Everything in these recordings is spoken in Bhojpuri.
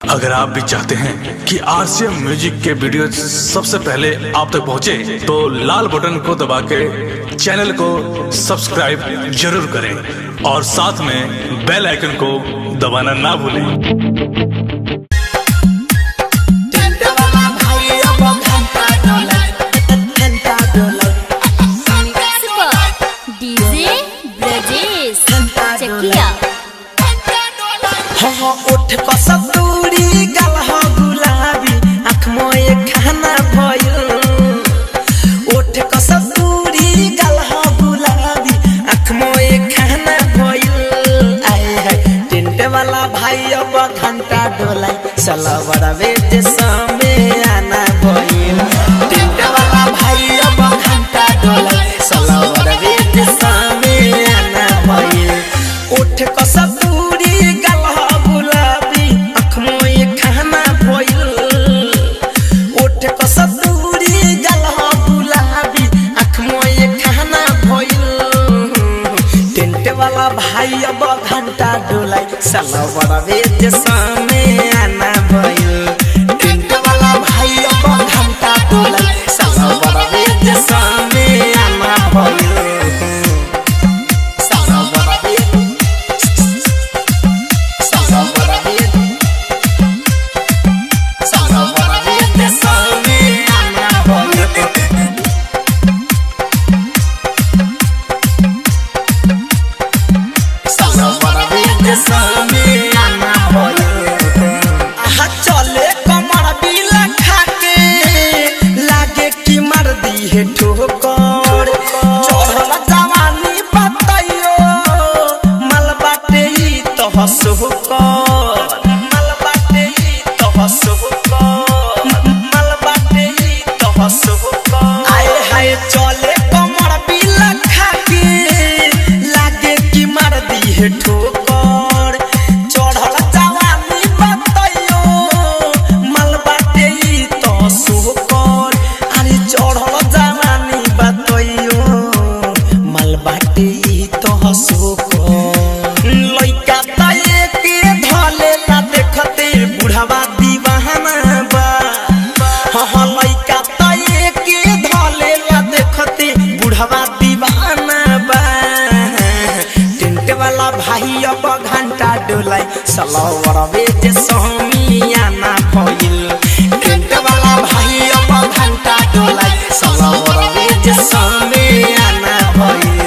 अगर आप भी चाहते हैं कि आरसीएम म्यूजिक के वीडियो सबसे पहले आप तक पहुंचे, तो लाल बटन को दबा के चैनल को सब्सक्राइब जरूर करें और साथ में बेल आइकन को दबाना ना भूलें। उठ कसतूरी गलह गुलाबी आँख मोए खाना भयो। उठ कसतूरी गलह गुलाबी आँख मोए खाना भयो। आए है टेंट वाला भाई अब घंटा डोलाई चला बड़ा वेट समय आना भयो। टेंट वाला भाई अब घंटा डोलाई चला बड़ा वेट समय आना भयो। उठ कसतूरी भाई अब घंटा डोलाई चला बड़ा वेट समय आना भयो। टेंट वाला भाई अब घंटा डोलाई चला बड़ा वेट समय आना भयो। चला बड़ा वेट चला बड़ा वेट चला बड़ा वेट समय आना भयो। चले कमर बिला खाके लागे कि मार दी है ठोकर। चढ़ल जवानी बताइयो मल बाटे ही तो हंसोकर। मल बाटे ही तो हंसोकर। मल बाटे ही तो हंसोकर। आए हाय चले कमर बिला खाके लागे कि मार दी है ठोकर। लइका ताये के धले ना देखते बुढ़ावा दीवाना बा। हाँ लइका ताये के धले ना देखते बुढ़ावा दीवाना बा। टेंट वाला भाई अब घंटा डोलाई चला बड़ा वेट समियाना भइल। टेंट वाला भाई अब घंटा डोलाई चला बड़ा वेट समियाना भइल।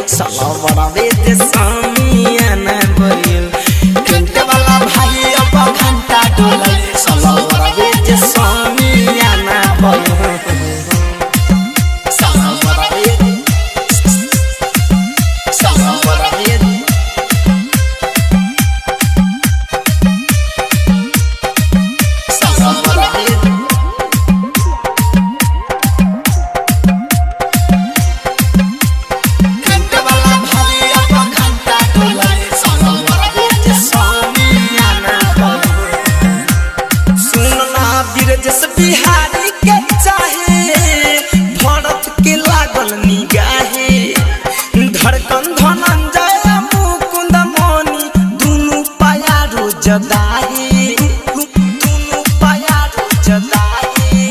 चला बड़ा वेट समियाना भइल। टेंट वाला भाई अब घंटा डोलाई चला बड़ा वेट समियाना भइल। चला बड़ा वेट चला बड़ा वेट चला बड़ा वेट। टेंट वाला भाई अब घंटा डोलाई चला बिहारी के चाहे भरत के लागल निगाहे धड़कन धनंजय मुकुंद मणि दुनु पाया रोज दाहे दुनु पाया रोज दाहे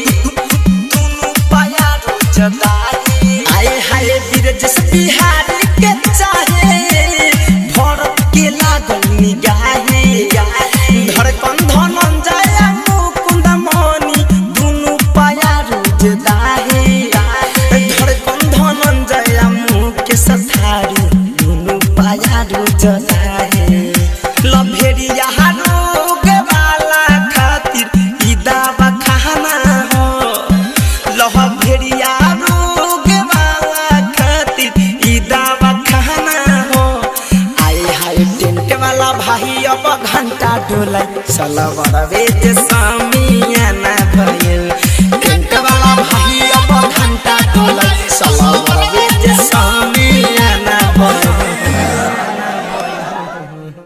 दुनु पाया रोज दाहे आए हाय बिरजस बिहारी के चाहे भरत के लागल निगाहे धड़कन धनंजय मुकुंद मणि दुनु पाया रोज दाहे धड़कन धनंजय मुकेश थारू दुनु पाया रोज दाहे लभेरिया रोग वाला खातिर ई दवा खाना हो लभेरिया रोग वाला खातिर ई दवा खाना हो आए हाय टेंट वाला भाई अब घंटा डोला सलवार वेद सामियाना